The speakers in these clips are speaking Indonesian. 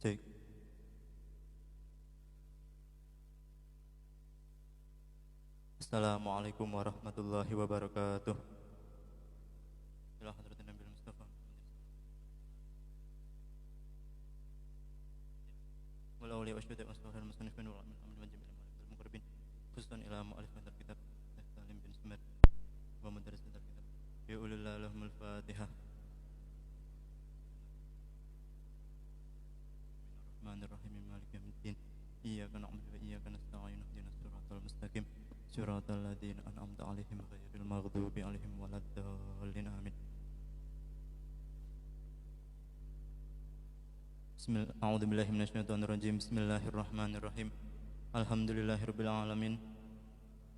Cek. Assalamualaikum warahmatullahi wabarakatuh. Ila hadratin Nabi Mustafa. Wala awliya wa syuhada wa salihal musannifin wa amin amin wa jami'il malaikal muqarrabin. Khususan ila mu'alif kitab Salim bin Sumar wa mudarris kitab. Ya ulil lahumul Fatihah. Bismillahirrahmanirrahim. Maliki yaumiddin. Iyyaka na'budu wa iyyaka nasta'in. Ihdinas siratal mustaqim. Siratal ladzina an'amta 'alaihim ghairil maghdubi 'alaihim waladdallin. Amin. A'udzubillahi minasyaitonir rajim. Bismillahirrahmanirrahim. Alhamdulillahirabbil alamin.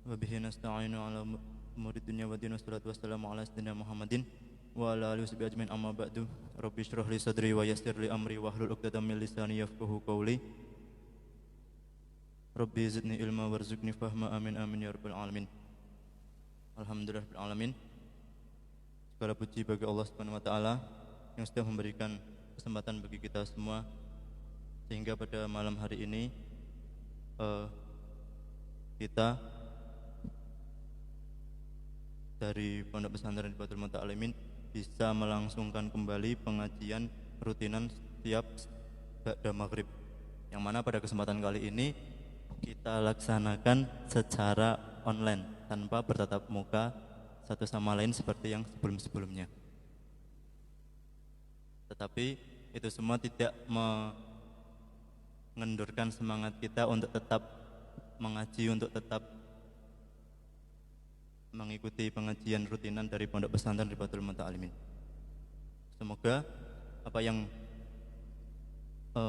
Wa bihi nasta'inu 'ala umurid dunya wa din. Wassalatu wassalamu 'ala sayyidina Muhammadin wa ala alihi washabihi ajmain. Amma ba'du. Rabbi shrah li sadri wa yassir li amri wahlul 'uqdatam min lisani yafqahu qawli. Rabbi zidni ilma warzuqni fahma. Amin amin ya rabbal alamin. Alhamdulillahirabbil alamin. Segala puji bagi Allah Subhanahu wa taala yang sudah memberikan kesempatan bagi kita semua sehingga pada malam hari ini kita dari Pondok Pesantren Hidayatul Muta'alimin bisa melangsungkan kembali pengajian rutinan setiap ba'da maghrib, yang mana pada kesempatan kali ini kita laksanakan secara online tanpa bertatap muka satu sama lain seperti yang sebelum-sebelumnya. Tetapi itu semua tidak mengendurkan semangat kita untuk tetap mengaji, untuk tetap mengikuti pengajian rutinan dari Pondok Pesantren Hidayatul Muta'alimin. Semoga apa yang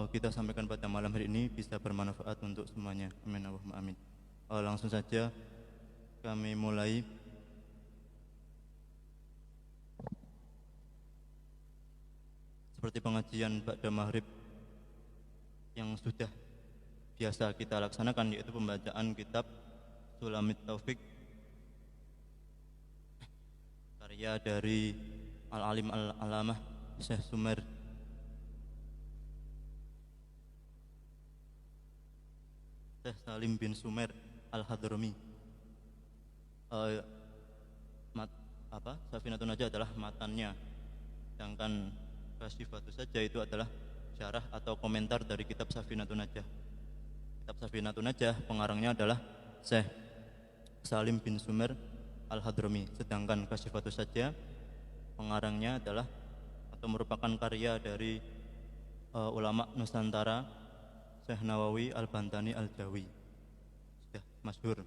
kita sampaikan pada malam hari ini bisa bermanfaat untuk semuanya. Amin Allahumma amin. Langsung saja kami mulai. Seperti pengajian ba'da maghrib yang sudah biasa kita laksanakan, yaitu pembacaan kitab Sulamit Taufik karya dari Al-Alim Al-Alamah Syekh Sumar Syekh Salim bin Sumar Al-Hadrami. Safinatun Najah adalah matannya, sedangkan Kasifatu saja itu adalah syarah atau komentar dari kitab Safinatun Najah. Kitab Safinatun Najah pengarangnya adalah Syekh Salim bin Sumar Al-Hadrami, sedangkan Kasifatu saja pengarangnya adalah atau merupakan karya dari ulama Nusantara Syekh Nawawi Al-Bantani Al-Jawi, sudah masyhur.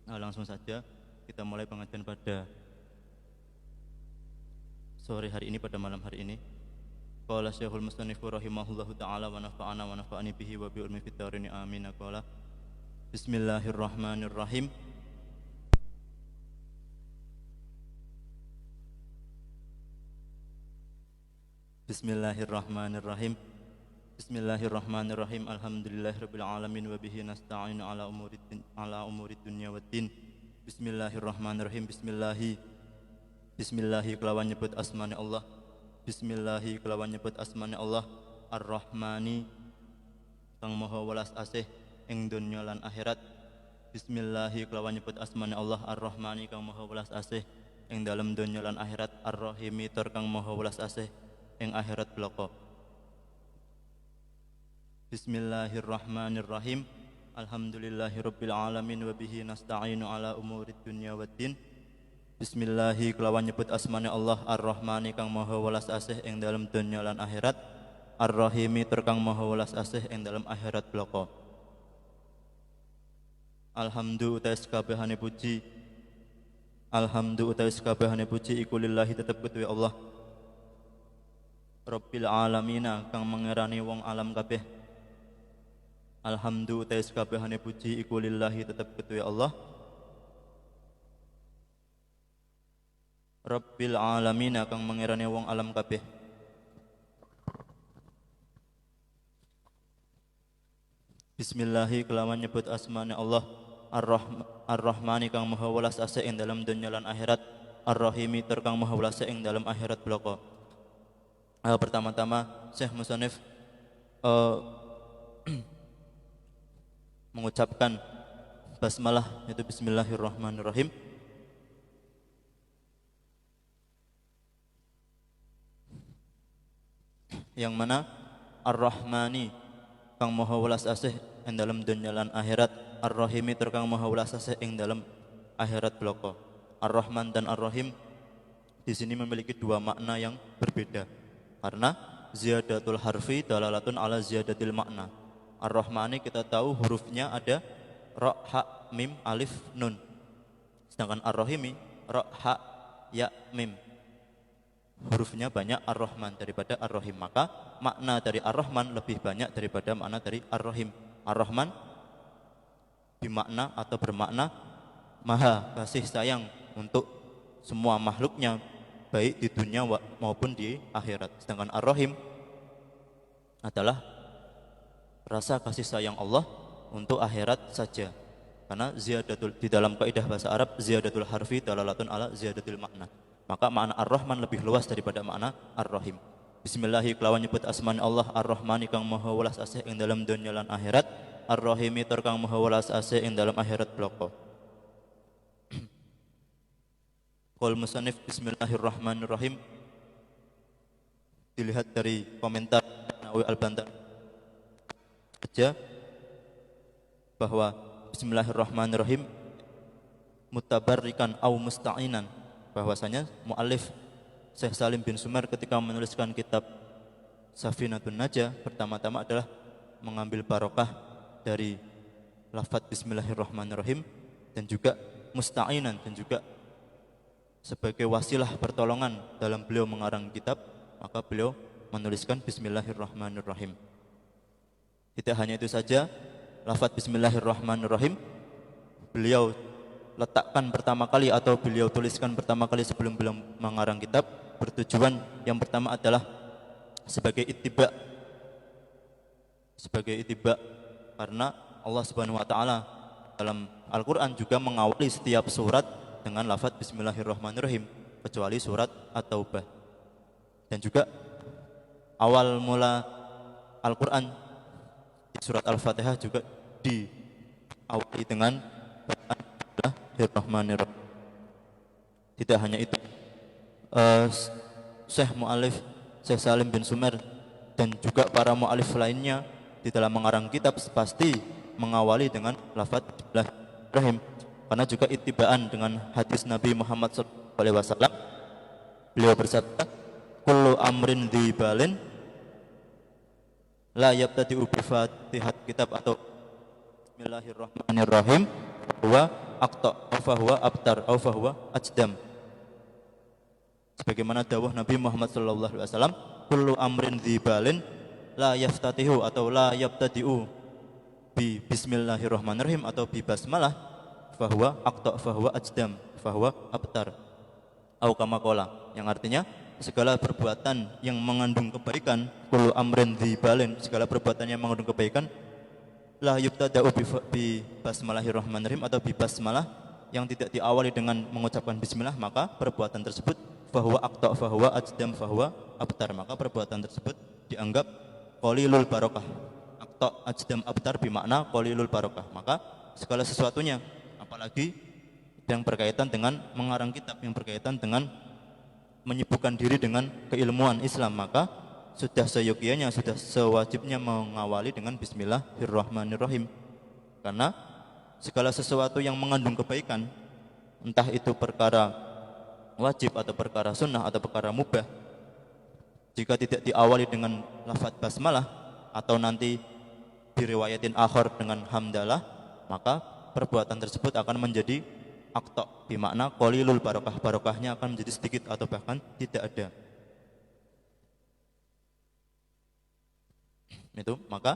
Langsung saja kita mulai pengajian pada sore hari ini, pada malam hari ini. Qala Syekhul Musannif rahimahullahu taala wa nafa'ana wa nafa'ani bihi wa bi ulmi fid dharain amin. Qala Bismillahirrahmanirrahim. Bismillahirrahmanirrahim. Bismillahirrahmanirrahim. Alhamdulillahirabbil alamin wa bihi nasta'inu ala umurid dunya waddin. Bismillahirrahmanirrahim. Bismillahi kelawan nyebut asmane Allah. Bismillahi kelawan nyebut asmane Allah Ar-Rahmani kang maha welas asih ing donya lan akhirat. Bismillahi kelawan nyebut asmane Allah Ar-Rahmani kang maha welas asih ing dalem donya lan akhirat. Ar-Rahimi tur kang maha welas asih ing akhirat bloko. Bismillahirrahmanirrahim. Alhamdulillahirabbil alamin wa bihi nasta'inu ala umurid dunya waddin. Bismillahi kelawan nyebut asmane Allah Ar-Rahmani kang maha welas asih ing dalem donya lan akhirat. Ar-Rahimi tur kang maha welas asih ing dalem akhirat bloko. Alhamdu utais kabehane puji. Alhamdu utais kabehane puji iku lillahi tetep kudu Allah. Rabbil alamina kang mengerani wong alam kabeh. Alhamdu utais kabehane puji iku lillahi tetep kudu Allah. Rabbil alamin kang mengerane wong alam kabeh. Bismillahi kelawan nyebut asmane Allah Ar-Rahmani kang maha welas asih ing dalam dunya lan akhirat. Ar-Rahimi tur kang maha welas ing dalam akhirat bloko. Pertama-tama Syekh Musannif eh, mengucapkan basmalah, yaitu bismillahirrahmanirrahim, yang mana Ar-Rahmani kang maha welas asih ing dalam dunya lan akhirat, Ar-Rahimi tur kang maha welas asih ing dalam akhirat bloko. Ar-Rahman dan Ar-Rahim di sini memiliki dua makna yang berbeda karena ziyadatul harfi dalalatun ala ziyadatil makna. Ar-Rahmani kita tahu hurufnya ada ra, ha, mim, alif, nun. Sedangkan Ar-Rahimi ra, ha, ya, mim. Hurufnya banyak Ar-Rahman daripada Ar-Rahim, maka makna dari Ar-Rahman lebih banyak daripada makna dari Ar-Rahim. Ar-Rahman bimakna atau bermakna maha kasih sayang untuk semua makhluknya, baik di dunia maupun di akhirat. Sedangkan Ar-Rahim adalah rasa kasih sayang Allah untuk akhirat saja, karena ziyadatul, di dalam kaidah bahasa Arab, ziyadatul harfi dalalatun ala ziyadatul makna. Maka makna Ar-Rahman lebih luas daripada makna Ar-Rahim. Bismillahi kelawan nyebut asmani Allah, Ar-Rahmani kang maha welas asih ing dalam dunya lan akhirat, Ar-Rahimi tur kang maha welas asih ing dalam akhirat bloko. Qul musannif bismillahirrahmanirrahim. Dilihat dari komentar Nawawi Al-Bantan saja bahwa bismillahirrahmanirrahim mutabarrikan au musta'inan, bahwasanya muallif Syekh Salim bin Sumar ketika menuliskan kitab Safinatun Najah pertama-tama adalah mengambil barokah dari lafaz bismillahirrahmanirrahim dan juga musta'inan, dan juga sebagai wasilah pertolongan dalam beliau mengarang kitab, maka beliau menuliskan bismillahirrahmanirrahim. Tidak hanya itu saja, lafaz bismillahirrahmanirrahim beliau letakkan pertama kali atau beliau tuliskan pertama kali sebelum beliau mengarang kitab, bertujuan yang pertama adalah sebagai ittiba, karena Allah Subhanahu wa taala dalam Al-Qur'an juga mengawali setiap surat dengan lafaz bismillahirrahmanirrahim kecuali surat At-Taubah. Dan juga awal mula Al-Qur'an di surat Al-Fatihah juga diawali dengan Bismillahirrahmanirrahim. Tidak hanya itu, Syekh Mu'alif Syekh Salim bin Sumar dan juga para mu'alif lainnya di dalam mengarang kitab pasti mengawali dengan lafaz Bismillahirrahmanirrahim, karena juga ittibaan dengan hadis Nabi Muhammad SAW. Beliau bersabda, kullu amrin dzibalin la yabtadi'u bi Fatihat kitab atau Bismillahirrahmanirrahim huwa aqta fa huwa abtar aw fa huwa ajdam. Sebagaimana dawuh Nabi Muhammad sallallahu alaihi wasallam, kullu amrin dzibalin la yaftatihu atau la yabtadi'u bi bismillahirrahmanirrahim atau bi basmalah fa huwa aqta fa huwa ajdam fa huwa abtar au kama qala, yang artinya segala perbuatan yang mengandung kebaikan, kullu amrin dzibalin, segala perbuatan yang mengandung kebaikan, la yubtada'u bi basmalahirrahmanirrahim atau bi basmalah yang tidak diawali dengan mengucapkan bismillah, maka perbuatan tersebut fahuwa aqta fahuwa ajdam fahuwa abtar, maka perbuatan tersebut dianggap qalilul barokah. Aqta ajdam abtar bermakna qalilul barokah. Maka segala sesuatunya, apalagi yang berkaitan dengan mengarang kitab, yang berkaitan dengan menyibukkan diri dengan keilmuan Islam, maka sudah seyogianya, sudah sewajibnya mengawali dengan bismillahirrahmanirrahim. Karena segala sesuatu yang mengandung kebaikan, entah itu perkara wajib atau perkara sunnah atau perkara mubah, jika tidak diawali dengan lafaz basmalah atau nanti diriwayatin akhir dengan hamdalah, maka perbuatan tersebut akan menjadi aqta, bermakna qalilul barokah, barokahnya akan menjadi sedikit atau bahkan tidak ada. Itu maka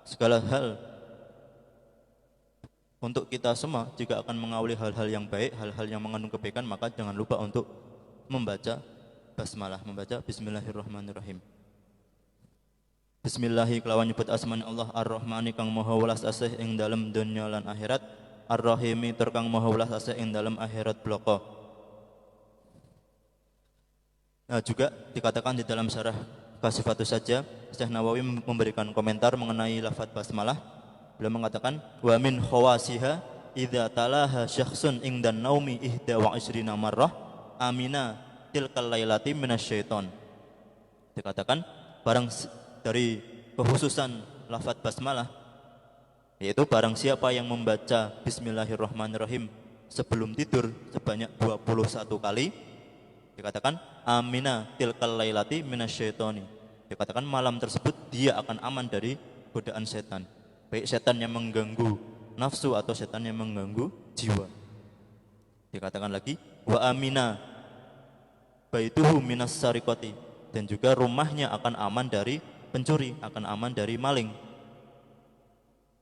segala hal untuk kita semua jika akan mengawali hal-hal yang baik, hal-hal yang mengandung kebaikan, maka jangan lupa untuk membaca basmalah, membaca bismillahirrahmanirrahim. Bismillahi kelawan nyebut asmani Allah, Ar-Rahmani kang maha welas asih ing dalam dunya lan akhirat, Ar-Rahimi tur kang maha welas asih ing dalam akhirat bloko. Nah, juga dikatakan di dalam syarah Kasifatus Saja, Syekh Nawawi memberikan komentar mengenai lafadz basmalah. Beliau mengatakan wa min khawasiha idza talaha syakhsun indan naumi ihda wa isrina marrah amina tilkal lailati minasyaiton. Dikatakan dari kekhususan lafadz basmalah, yaitu barang siapa yang membaca bismillahirrahmanirrahim sebelum tidur sebanyak 21 kali, dikatakan amina tilkal lailati minasyaitoni. Dikatakan malam tersebut dia akan aman dari godaan setan, baik setan yang mengganggu nafsu atau setan yang mengganggu jiwa. Dikatakan lagi wa amina baituhu minas sariqati, dan juga rumahnya akan aman dari pencuri, akan aman dari maling.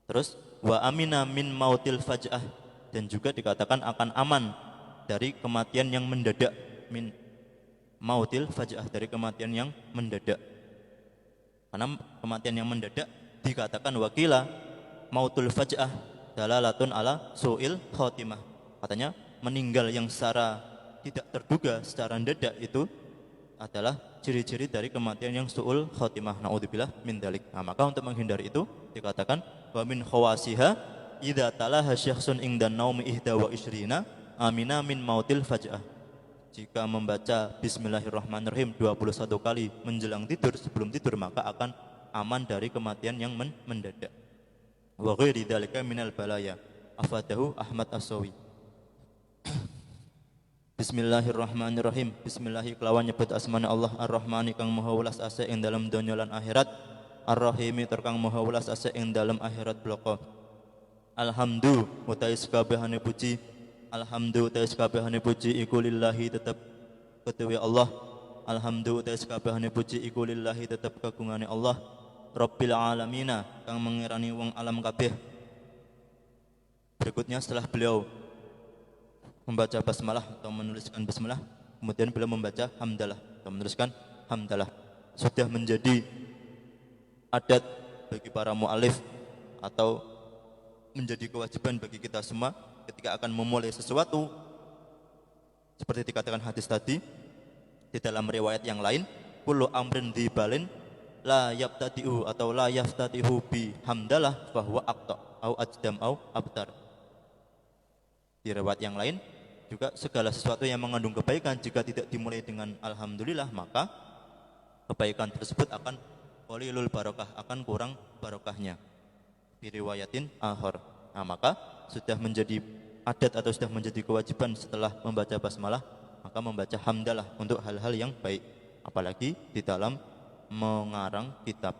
Terus wa amina min mautil faj'ah, dan juga dikatakan akan aman dari kematian yang mendadak, min mautil faj'ah, dari kematian yang mendadak. Karena kematian yang mendadak dikatakan wakila mautul faj'ah dalalatun ala su'il khotimah. Katanya meninggal yang secara tidak terduga, secara mendadak itu adalah ciri-ciri dari kematian yang su'ul khotimah. Naudzubillah min dalik. Nah, maka untuk menghindari itu dikatakan wa min khawasiha idza talaha syakhsun indan naumi ihda wa ishrina amina min mautil faj'ah. Jika membaca bismillahirrahmanirrahim 21 kali menjelang tidur, sebelum tidur, maka akan aman dari kematian yang mendadak. Wa ghairi dzalika minal balaya. Afadahu Ahmad As-Sawi. Bismillahirrahmanirrahim. Bismillahi kelawan nyebut asmane Allah Ar-Rahmani kang maha welas asih ing dalam donya lan akhirat, Ar-Rahimi tur kang maha welas asih ing dalam akhirat bloko. Alhamdu utai sekabehane puji, alhamdu utai sekabehane puji iku lillahi tetep kedue Allah. Alhamdu utai sekabehane puji iku lillahi tetep kagungane Allah, Rabbil alamina kang mengirani wong alam kabeh. Berikutnya setelah beliau membaca basmalah atau menuliskan basmalah, kemudian beliau membaca hamdalah atau menuliskan hamdalah. Sudah menjadi adat bagi para mu'alif atau menjadi kewajiban bagi kita semua ketika akan memulai sesuatu, seperti dikatakan hadis tadi di dalam riwayat yang lain, kullu amrin dzibalin la yabtadi'u atau la yaftatihu bi hamdalah fahuwa aqta au ajdam au abtar. Di riwayat yang lain juga segala sesuatu yang mengandung kebaikan jika tidak dimulai dengan alhamdulillah, maka kebaikan tersebut akan qalilul barakah, akan kurang barokahnya. Diriwayatin akhir. Nah, maka sudah menjadi adat atau sudah menjadi kewajiban setelah membaca basmalah, maka membaca hamdalah untuk hal-hal yang baik, apalagi di dalam mengarang kitab.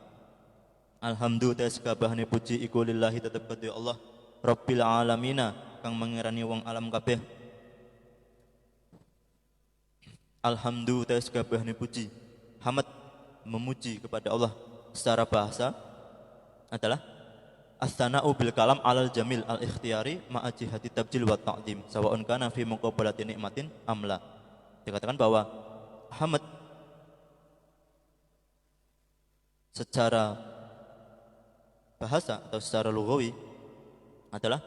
Alhamdulillah sekabehane puji iku lillahi tetep kedue Allah, Rabbil alamina kang mengirani wong alam kabeh. Alhamdulillah sekabehane puji, hamd memuji kepada Allah secara bahasa adalah as-sana'u bil kalam alal jamil al ikhtiyari ma'a jihati tabjil wa ta'zim sawa'un kana fi muqabalati nikmatin amla. Dikatakan bahwa hamd secara bahasa atau secara lughawi adalah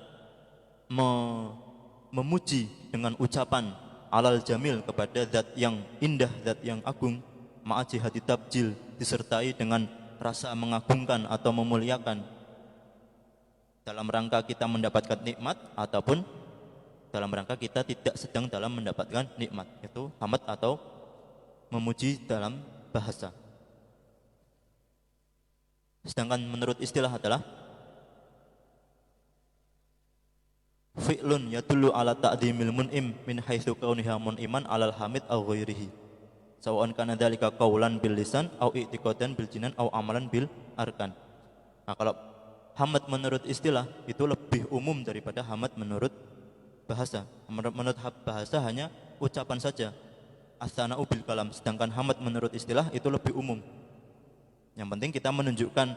memuji dengan ucapan alal jamil kepada zat yang indah, zat yang agung, ma'a jihati tabjil disertai dengan rasa mengagungkan atau memuliakan dalam rangka kita mendapatkan nikmat ataupun dalam rangka kita tidak sedang dalam mendapatkan nikmat. Itu hamd atau memuji dalam bahasa. Sedangkan menurut istilah adalah fi'lun yadullu ala ta'dhimil mun'im min haitsu kauniha mun'iman alal hamid aw ghairihi. Sawa'an kana dzalika qaulan bil lisan aw i'tiqadan bil jinan aw amalan bil arkan. Nah, kalau hamd menurut istilah itu lebih umum daripada hamd menurut bahasa. Menurut bahasa hanya ucapan saja, as-sana'u bil kalam. Sedangkan hamd menurut istilah itu lebih umum. Yang penting kita menunjukkan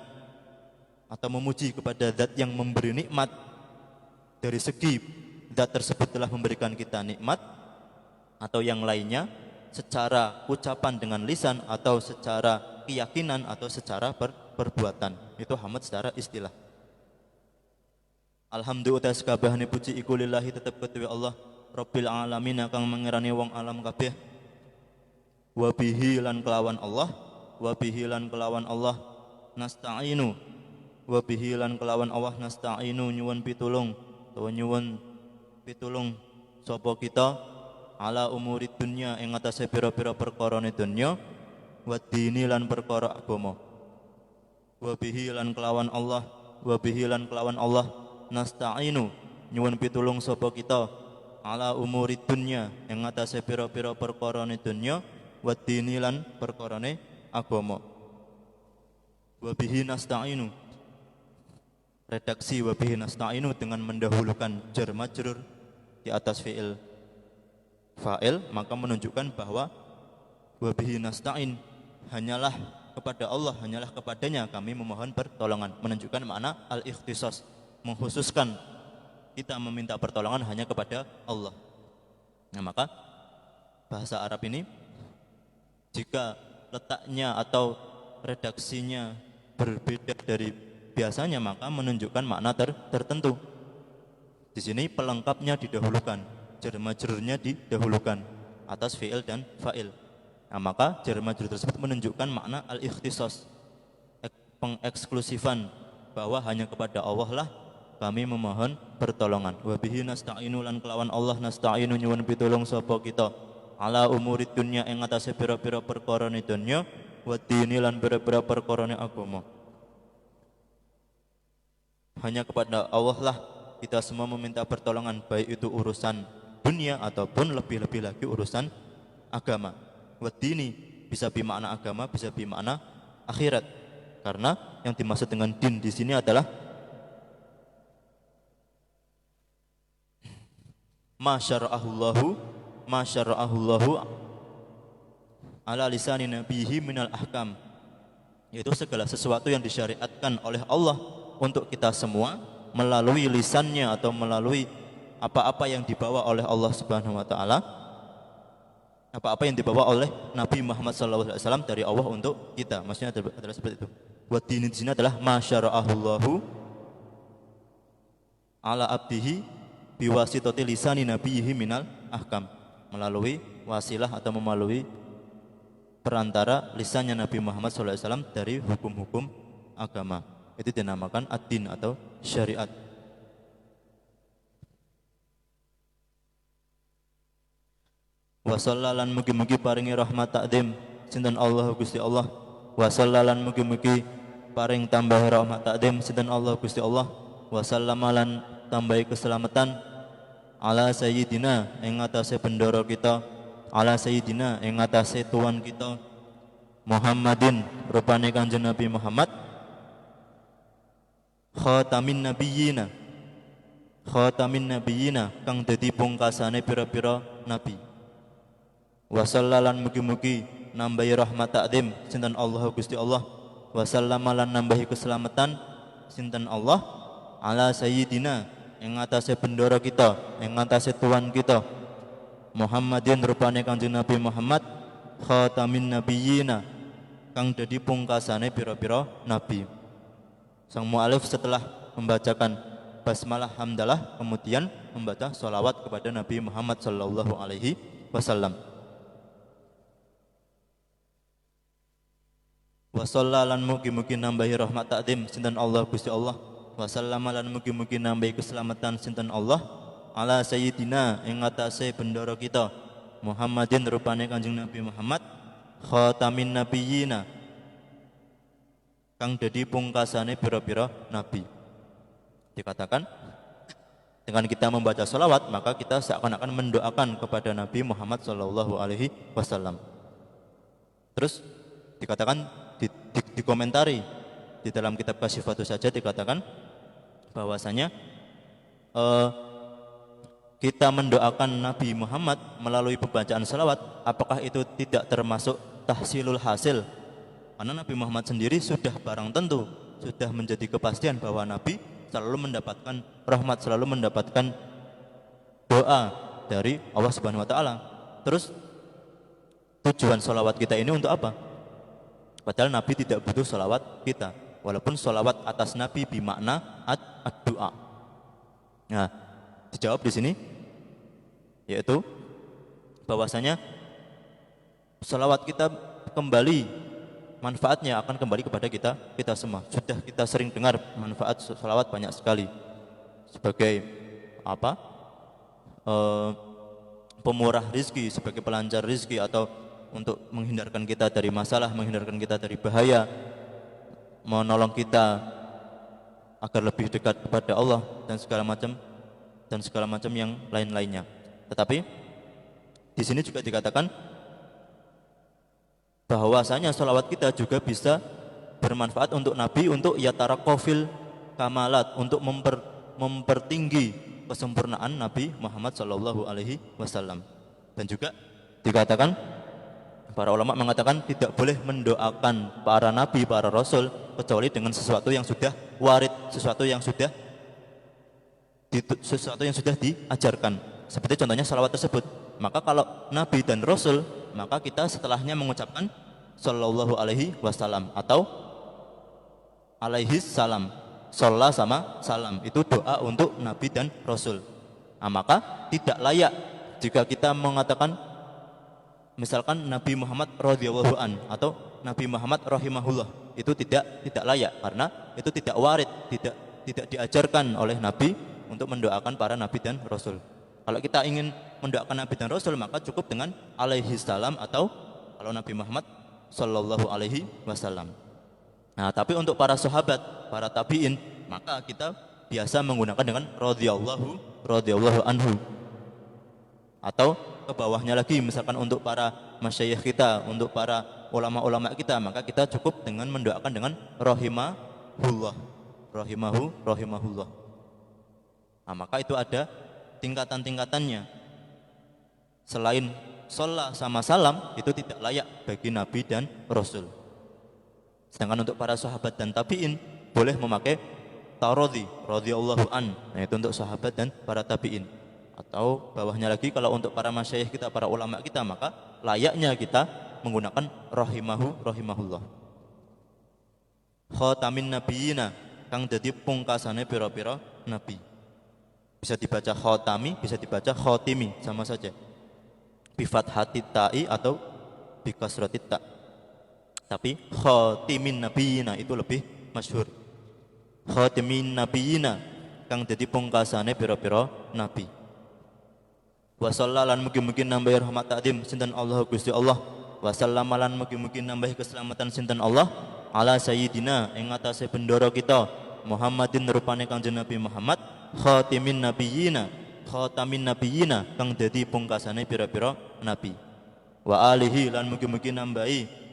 atau memuji kepada zat yang memberi nikmat, dari segi zat tersebut telah memberikan kita nikmat, atau yang lainnya secara ucapan dengan lisan, atau secara keyakinan, atau secara perbuatan. Itu hamd secara istilah. Alhamdulillah sekabehane puji iku lillahi tetep kedue Allah, Rabbil alamin kang mengirani wong alam kabeh. Wa bihi lan kelawan Allah, wa bihi lan kelawan Allah nasta'inu wa bihi lan kelawan Allah nasta'inu nyuwun pitulung utawa nyuwun pitulung sapa kita ala umuri dunya ing atase pira-pira perkarane dunya wa dini lan perkara agama wa bihi lan kelawan Allah nasta'inu nyuwun pitulung sapa kita ala umuri dunya ing atase pira-pira perkarane dunya wa dini lan perkarane agama wa bihi nasta'inu redaksi wa bihi nasta'inu dengan mendahulukan jar majrur di atas fi'il fa'il maka menunjukkan bahwa wa bihi nasta'in hanyalah kepada Allah, hanyalah kepadanya kami memohon pertolongan, menunjukkan makna al-ikhtisas, mengkhususkan kita meminta pertolongan hanya kepada Allah. Nah, maka bahasa Arab ini jika letaknya atau redaksinya berbeda dari biasanya maka menunjukkan makna tertentu. Di sini pelengkapnya didahulukan, jar majrurnya didahulukan atas fi'il dan fa'il. Nah, maka jar majrur tersebut menunjukkan makna al-ikhtisas, pengeksklusifan bahwa hanya kepada Allah lah kami memohon pertolongan. Wa bihi nasta'inu lan kelawan Allah nasta'inu nyuwun pitulung sapa kita ala umurid dunya ing atase pira-pira perkarane dunya wa dini lan pira-pira perkarane agama. Hanya kepada Allah lah kita semua meminta pertolongan, baik itu urusan dunia ataupun lebih-lebih lagi urusan agama. Wa dini bisa bermakna agama, bisa bermakna akhirat. Karena yang dimaksud dengan din di sini adalah masyara'ahullahu ala lisani nabihi minal ahkam, yaitu segala sesuatu yang disyariatkan oleh Allah untuk kita semua melalui lisannya atau melalui apa-apa yang dibawa oleh Allah Subhanahu wa taala, apa-apa yang dibawa oleh Nabi Muhammad SAW dari Allah untuk kita. Maksudnya adalah seperti itu. Wa din di sini adalah masyara'ahullahu ala abdihi biwasitati lisani nabiyhi minal ahkam, melalui wasilah atau melalui perantara lisannya Nabi Muhammad SAW dari hukum-hukum agama. Itu dinamakan ad-din atau syariat. Wa sallalan mugi-mugi paringi rahmat takdim sinten Allah Gusti Allah. Wa sallalan mugi-mugi paring tambah rahmat takdim sinten Allah Gusti Allah. Wa sallamalan tambahi keselamatan ala sayyidina ing atase bendoro kita, ala sayyidina ing atase tuan kita Muhammadin rupane Kanjeng Nabi Muhammad khatamin nabiyina kang dadi pungkasane pira-pira nabi. Wa sallalan mugi-mugi nambahi rahmat takdim sinten Allah Gusti Allah. Wa sallamalan nambahi keselamatan sinten Allah ala sayyidina ing atase bendoro kita, ing atase tuan kita Muhammadin rupane Kanjeng Nabi Muhammad khatamin nabiyina kang dadi pungkasane pira-pira nabi. Sang mu'alif setelah membacakan basmalah hamdalah kemudian membaca sholawat kepada Nabi Muhammad sallallahu alaihi wasallam. Wa sallalan mugi-mugi nambahi rahmat takdim sinten Allah Gusti Allah. Wa sallamalan mugi-mugi nambahi keselamatan sinten Allah ala sayyidina ing atase bendoro kita Muhammadin rupane Kanjeng Nabi Muhammad khatamin nabiyina kang dadi pungkasane pira-pira nabi. Dikatakan dengan kita membaca sholawat maka kita seakan-akan mendoakan kepada Nabi Muhammad sallallahu alaihi wasallam. Terus dikatakan dikomentari di dalam kitab Kasyifatus saja dikatakan bahwasanya kita mendoakan Nabi Muhammad melalui pembacaan sholawat, apakah itu tidak termasuk tahsilul hasil? Karena Nabi Muhammad sendiri sudah barang tentu, sudah menjadi kepastian bahwa Nabi selalu mendapatkan rahmat, selalu mendapatkan doa dari Allah Subhanahu wa taala. Terus tujuan sholawat kita ini untuk apa? Padahal Nabi tidak butuh sholawat kita, walaupun sholawat atas Nabi bimakna ad-doa. Nah, dijawab di sini yaitu bahwasanya sholawat kita kembali manfaatnya akan kembali kepada kita semua. Sudah kita sering dengar manfaat salawat banyak sekali sebagai apa? Pemurah rizki, sebagai pelancar rizki, atau untuk menghindarkan kita dari masalah, menghindarkan kita dari bahaya, menolong kita agar lebih dekat kepada Allah dan segala macam yang lain-lainnya. Tetapi di sini juga dikatakan bahwasanya salawat kita juga bisa bermanfaat untuk Nabi, untuk yatarakofil kamalat, untuk mempertinggi kesempurnaan Nabi Muhammad Shallallahu Alaihi Wasallam. Dan juga dikatakan, para ulama mengatakan tidak boleh mendoakan para nabi, para rasul kecuali dengan sesuatu yang sudah warid, sesuatu yang sudah diajarkan. Seperti contohnya salawat tersebut. Maka kalau nabi dan rasul, maka kita setelahnya mengucapkan sallallahu alaihi wasallam atau alaihi salam. Sholla sama salam itu doa untuk nabi dan rasul. Nah, maka tidak layak jika kita mengatakan misalkan Nabi Muhammad radhiyallahu an atau Nabi Muhammad rahimahullah, itu tidak layak karena itu tidak warid, tidak diajarkan oleh Nabi untuk mendoakan para nabi dan rasul. Kalau kita ingin mendoakan nabi dan rasul, maka cukup dengan alaihi salam atau kalau Nabi Muhammad sallallahu alaihi wasallam. Nah, tapi untuk para sahabat, para tabi'in, maka kita biasa menggunakan dengan radhiyallahu anhu. Atau ke bawahnya lagi, misalkan untuk para masyayikh kita, untuk para ulama-ulama kita, maka kita cukup dengan mendoakan dengan rahimahullah. Rahimahullah. Nah, maka itu ada tingkatan-tingkatannya. Selain sholat sama salam, itu tidak layak bagi nabi dan rasul. Sedangkan untuk para sahabat dan tabi'in boleh memakai tarodhi, radhiyallahu an. Nah, itu untuk sahabat dan para tabi'in. Atau bawahnya lagi kalau untuk para masyayikh kita, para ulama kita, maka layaknya kita menggunakan rahimahullah. Khatamin nabiyina, kang dadi pungkasane pira-pira nabi. Bisa dibaca khatami, bisa dibaca khatimi, sama saja. Bi fathatit ta'i atau bi kasratit ta'. Tapi khatimin nabiyina itu lebih masyhur. Khatimin nabiyina, kang dadi pungkasane pira-pira nabi. Wa sallalan mugi-mugi nambahi rahmat takdim sinten Allah Gusti Allah, wa sallamalan mugi-mugi nambahi keselamatan sinten Allah ala sayyidina ing atase bendoro kita Muhammadin rupane Kanjeng Nabi Muhammad, khatamin nabiyina kang dadi pungkasane pira-pira nabi. Wa alihi lan mugi-mugi nambahi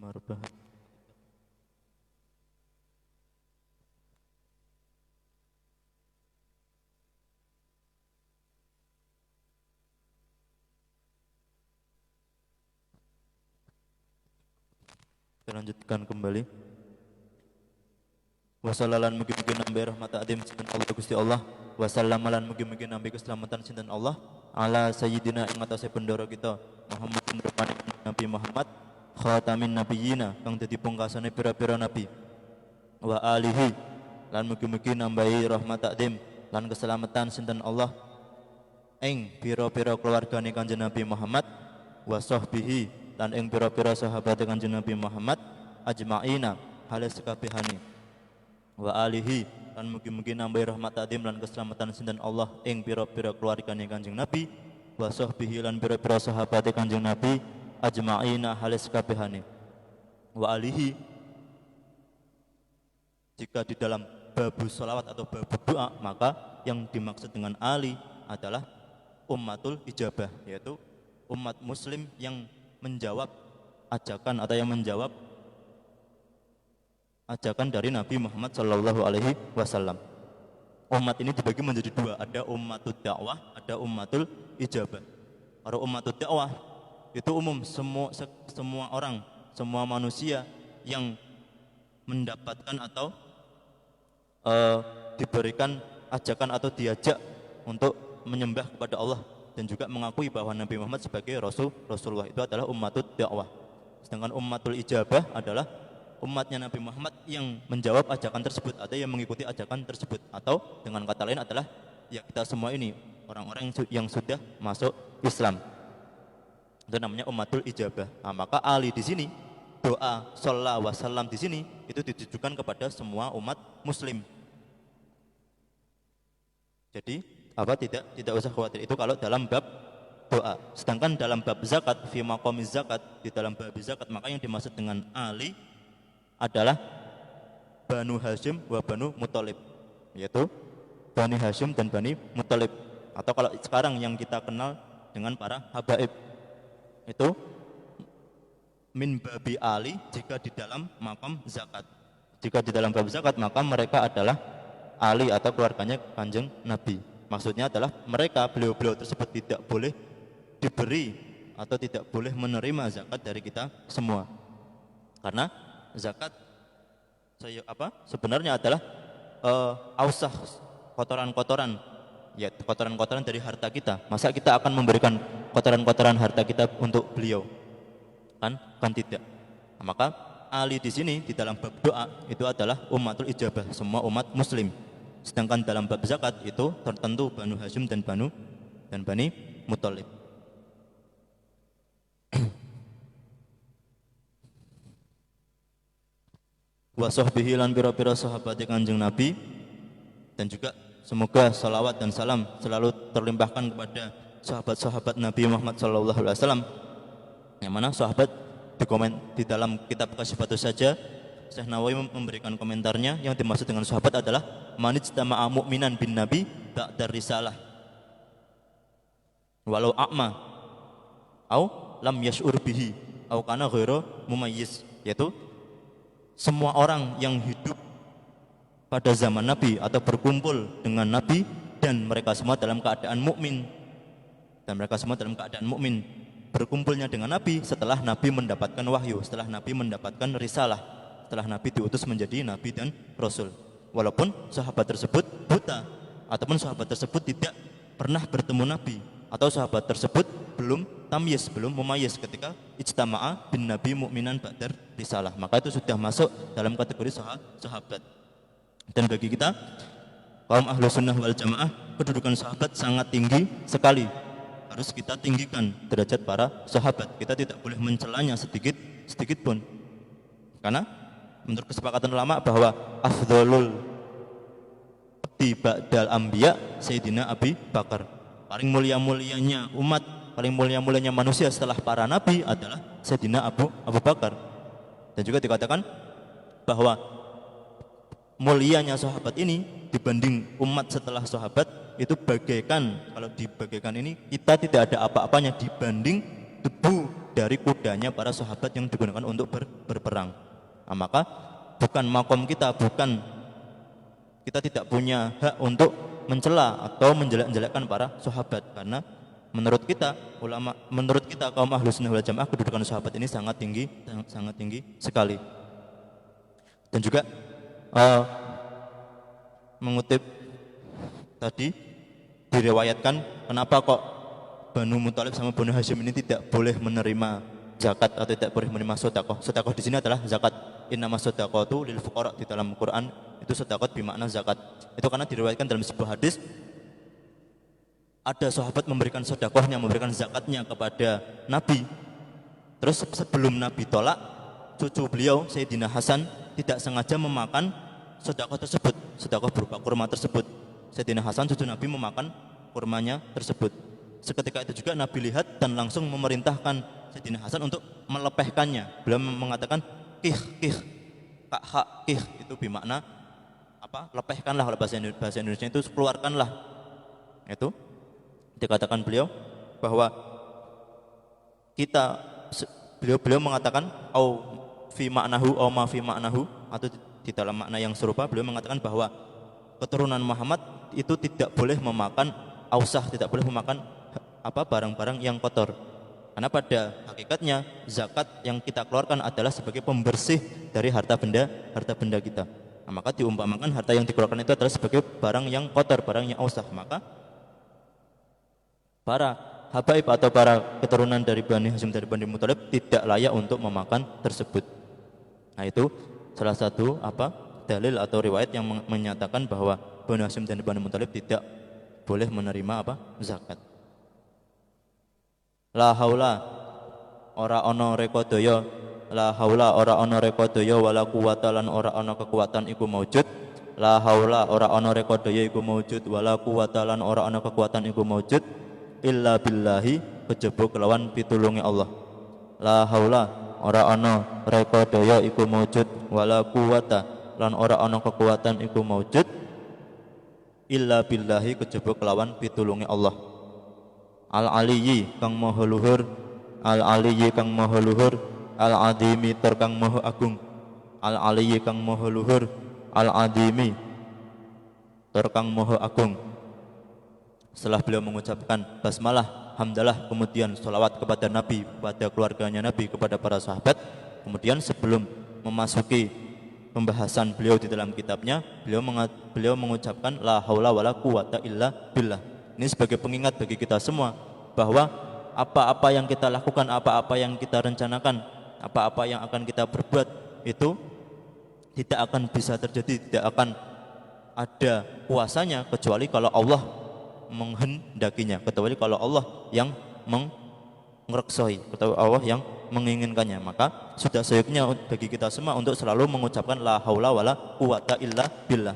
marbah. Kita lanjutkan kembali. Wasallalan mugi-mugi nambe rahmat adim sinten Allah Gusti Allah. Wasallamalan mugi-mugi nambe keselamatan sinten Allah ala sayyidina ing atase bendoro kita Muhammadin rupane Nabi Muhammad khatamin nabiyina kang dadi pungkasane pira-pira nabi. Wa alihi lan mugi-mugi nambahi rahmat adim lan keselamatan sinten Allah ing pira-pira keluargane Kanjeng Nabi Muhammad wa sahbihi lan ing pira-pira sahabat Kanjeng Nabi Muhammad ajma'ina halis sekabehane wa alihi lan mugi-mugi nambahi rahmat takdim lan keselamatan sinten Allah ing pira-pira keluargane Kanjeng Nabi wa sahbihi lan pira-pira sahabat Kanjeng Nabi ajma'ina halis sekabehane wa alihi. Jika di dalam babu sholawat atau babu doa, maka yang dimaksud dengan ali adalah ummatul ijabah, yaitu umat muslim yang menjawab ajakan atau yang menjawab ajakan dari Nabi Muhammad Shallallahu Alaihi Wasallam. Umat ini dibagi menjadi dua, ada ummatul dakwah, ada ummatul ijabah. Kalau ummatul dakwah itu umum, semua orang, semua manusia yang mendapatkan atau diberikan ajakan atau diajak untuk menyembah kepada Allah dan juga mengakui bahwa Nabi Muhammad sebagai Rasulullah, itu adalah ummatul dakwah. Sedangkan ummatul ijabah adalah umatnya Nabi Muhammad yang menjawab ajakan tersebut atau yang mengikuti ajakan tersebut, atau dengan kata lain adalah ya kita semua ini orang-orang yang sudah masuk Islam. Itu namanya ummatul ijabah. Nah, maka ali di sini, doa shollallahu wasallam di sini itu ditujukan kepada semua umat muslim. Jadi tidak usah khawatir itu kalau dalam bab doa. Sedangkan dalam bab zakat, fi maqamiz zakat, di dalam bab zakat, maka yang dimaksud dengan ali adalah Banu Hashim wa Banu Muthalib, yaitu Bani Hashim dan Bani Muthalib, atau kalau sekarang yang kita kenal dengan para habaib, itu min babi ali jika di dalam makam zakat. Jika di dalam bab zakat, maka mereka adalah ali atau keluarganya Kanjeng Nabi. Maksudnya adalah mereka, beliau-beliau tersebut tidak boleh diberi atau tidak boleh menerima zakat dari kita semua. Karena zakat sebenarnya adalah ausah, kotoran-kotoran, ya kotoran-kotoran dari harta kita. Masa kita akan memberikan kotoran-kotoran harta kita untuk beliau? Kan tidak. Nah, maka ali di sini di dalam bab doa itu adalah ummatul ijabah, semua umat muslim. Sedangkan dalam bab zakat itu tertentu Banu Hashim dan Bani Muthalib. Wa sahbihi lan pira-pira sahabat Kanjeng Nabi, dan juga semoga salawat dan salam selalu terlimpahkan kepada sahabat-sahabat Nabi Muhammad sallallahu alaihi wasallam. Yang mana sahabat di dalam kitab Kasyifatus saja Syekh Nawawi memberikan komentarnya, yang dimaksud dengan sahabat adalah manijtama'a mu'minan bin nabi ba'dar risalah walau a'ma au lam yash'ur bihi au kana ghairu mumayyiz, yaitu semua orang yang hidup pada zaman Nabi atau berkumpul dengan Nabi dan mereka semua dalam keadaan mukmin, berkumpulnya dengan Nabi setelah Nabi mendapatkan wahyu, setelah Nabi mendapatkan risalah, setelah Nabi diutus menjadi Nabi dan Rasul. Walaupun sahabat tersebut buta, ataupun sahabat tersebut tidak pernah bertemu Nabi, atau sahabat tersebut belum tamyiz, belum mumayyiz ketika ijtama'a bin Nabi mu'minan ba'dar risalah, maka itu sudah masuk dalam kategori sahabat. Dan bagi kita kaum ahlu sunnah wal jamaah, kedudukan sahabat sangat tinggi sekali. Harus kita tinggikan derajat para sahabat. Kita tidak boleh mencelanya sedikit pun. Karena menurut kesepakatan ulama bahwa afdhalul ba'dal anbiya Sayyidina Abi Bakar. Paling mulia-mulianya umat, paling mulia-mulianya manusia setelah para nabi adalah Sayyidina Abu Bakar. Dan juga dikatakan bahwa mulianya sahabat ini dibanding umat setelah sahabat itu bagaikan, kalau dibagaikan ini kita tidak ada apa-apanya dibanding debu dari kudanya para sahabat yang digunakan untuk berperang. Nah, maka bukan makom kita, kita tidak punya hak untuk mencela atau menjelek-jelekkan para sahabat, karena menurut kita kaum Ahlus Sunnah wal Jamaah kedudukan sahabat ini sangat tinggi sekali. Dan juga mengutip tadi diriwayatkan kenapa kok Banu Muthalib sama Banu Hashim ini tidak boleh menerima zakat atau tidak boleh menerima sedekah. Sedekah di sini adalah zakat. Innamas shadaqatu lil fuqara, di dalam Quran itu sedekah bermakna zakat. Itu karena diriwayatkan dalam sebuah hadis ada sahabat memberikan sedekahnya, memberikan zakatnya kepada Nabi. Terus sebelum Nabi tolak, cucu beliau Sayyidina Hasan tidak sengaja memakan sedekah tersebut, sedekah berupa kurma tersebut. Sayyidina Hasan cucu Nabi memakan kurmanya tersebut. Seketika itu juga Nabi lihat dan langsung memerintahkan Sayyidina Hasan untuk melepehkannya. Beliau mengatakan kih, itu bermakna apa? Lepehkanlah, kalau bahasa Indonesia itu keluarkanlah. Itu dikatakan beliau bahwa beliau mengatakan au fi ma'nahu au ma fi ma'nahu, atau di dalam makna yang serupa beliau mengatakan bahwa keturunan Muhammad itu tidak boleh memakan ausah, tidak boleh memakan barang-barang yang kotor. Karena pada hakikatnya zakat yang kita keluarkan adalah sebagai pembersih dari harta benda kita. Nah, maka diumpamakan harta yang dikeluarkan itu adalah sebagai barang yang kotor, barang yang ausah. Maka para habaib atau para keturunan dari Bani Hashim, dari Bani Muthalib tidak layak untuk memakan tersebut. Nah, itu salah satu dalil atau riwayat yang menyatakan bahwa Bani Hashim dan Bani Muthalib tidak boleh menerima zakat. La haula ora ana reka daya, la haula ora ana reka daya, wala quwata lan ora ana kekuatan iku maujud. La haula ora ana reka daya iku maujud, wala quwata lan ora ana kekuatan iku maujud illa billahi, kejaba kelawan pitulunge Allah. La haula ora ana reka daya iku maujud, wala quwata lan ora ana kekuatan iku maujud illa billahi, kejaba kelawan pitulunge Allah. Al-aliyyi kang maha luhur, al-aliyyi kang maha luhur, al-adimi tur kang maha agung. Al-aliyyi kang maha luhur, al-adimi tur kang maha agung. Setelah beliau mengucapkan basmalah, hamdalah, kemudian sholawat kepada Nabi, kepada keluarganya Nabi, kepada para sahabat, kemudian sebelum memasuki pembahasan beliau di dalam kitabnya, beliau mengucapkan la haula wala quwata illa billah. Ini sebagai pengingat bagi kita semua bahwa apa-apa yang kita lakukan, apa-apa yang kita rencanakan, apa-apa yang akan kita berbuat itu tidak akan bisa terjadi, tidak akan ada kuasanya kecuali kalau Allah menghendakinya, kecuali kalau Allah yang mengreksoi, kecuali Allah yang menginginkannya. Maka sudah seyogyanya bagi kita semua untuk selalu mengucapkan la haula wala quwata illa billah.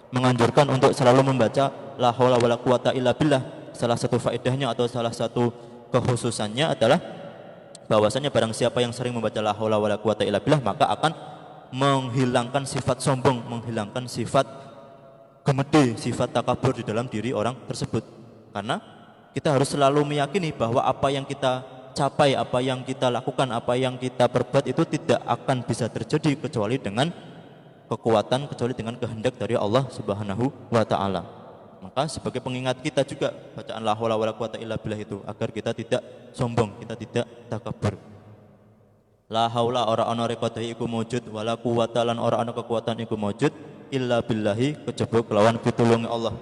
Menganjurkan untuk selalu membaca la haula wala quwata illa billah. Salah satu faedahnya atau salah satu kekhususannya adalah bahwasanya barang siapa yang sering membaca la haula wala quwata illa billah, maka akan menghilangkan sifat sombong, menghilangkan sifat gemede, sifat takabur di dalam diri orang tersebut. Karena kita harus selalu meyakini bahwa apa yang kita capai, apa yang kita lakukan, apa yang kita perbuat itu tidak akan bisa terjadi kecuali dengan kekuatan, kecuali dengan kehendak dari Allah Subhanahu wa taala. Maka sebagai pengingat kita juga bacaan la haula wala quwata illa billah itu agar kita tidak sombong, kita tidak takabur. La haula ora ana reka daya iku maujud, wala quwata lan ora ana kekuatan iku maujud illa billahi, kejaba kelawan pitulunge Allah.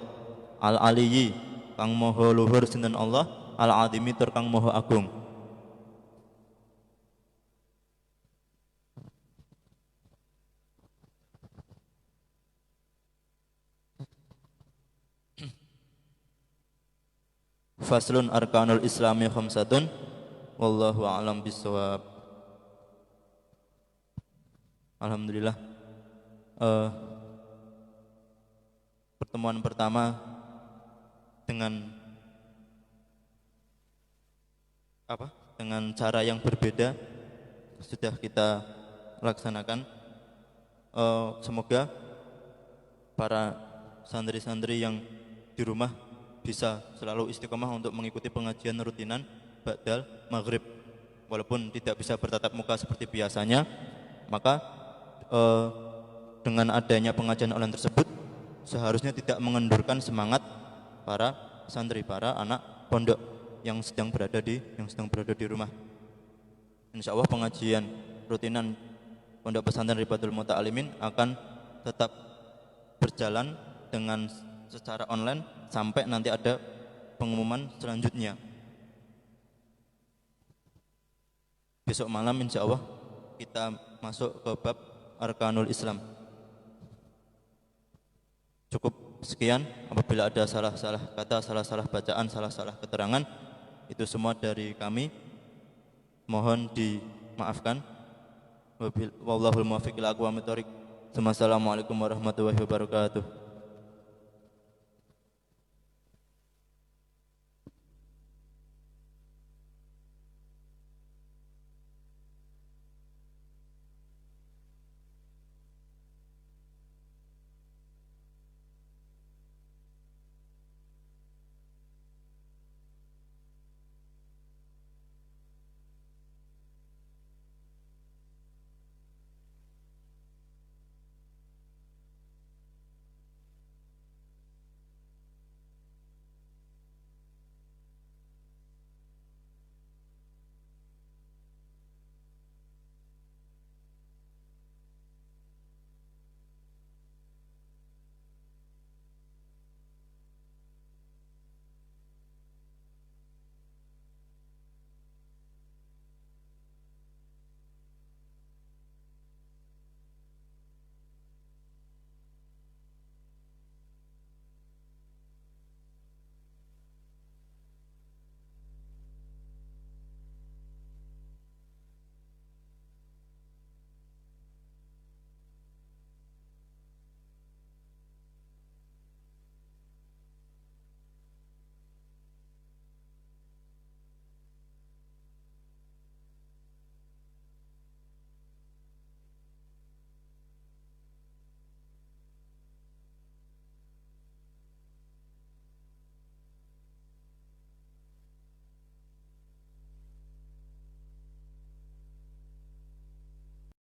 Al aliyyi kang maha luhur sinten Allah, al adimi tur kang maha agung. Faslun arkanul islami khamsatun wallahu a'lam bissawab. Alhamdulillah, pertemuan pertama dengan cara yang berbeda sudah kita laksanakan. Semoga para santri-santri yang di rumah bisa selalu istiqomah untuk mengikuti pengajian rutinan ba'dal maghrib. Walaupun tidak bisa bertatap muka seperti biasanya, maka dengan adanya pengajian online tersebut seharusnya tidak mengendurkan semangat para santri, para anak pondok yang sedang berada di rumah. Insya Allah pengajian rutinan Pondok Pesantren Ribadul Muta'alimin akan tetap berjalan dengan secara online sampai nanti ada pengumuman selanjutnya. Besok malam insya Allah kita masuk ke bab Arkanul Islam. Cukup sekian. Apabila ada salah-salah kata, salah-salah bacaan, salah-salah keterangan, itu semua dari kami, mohon dimaafkan. Wallahul muwaffiq ila aqwamit thoriq. Wassalamualaikum warahmatullahi wabarakatuh.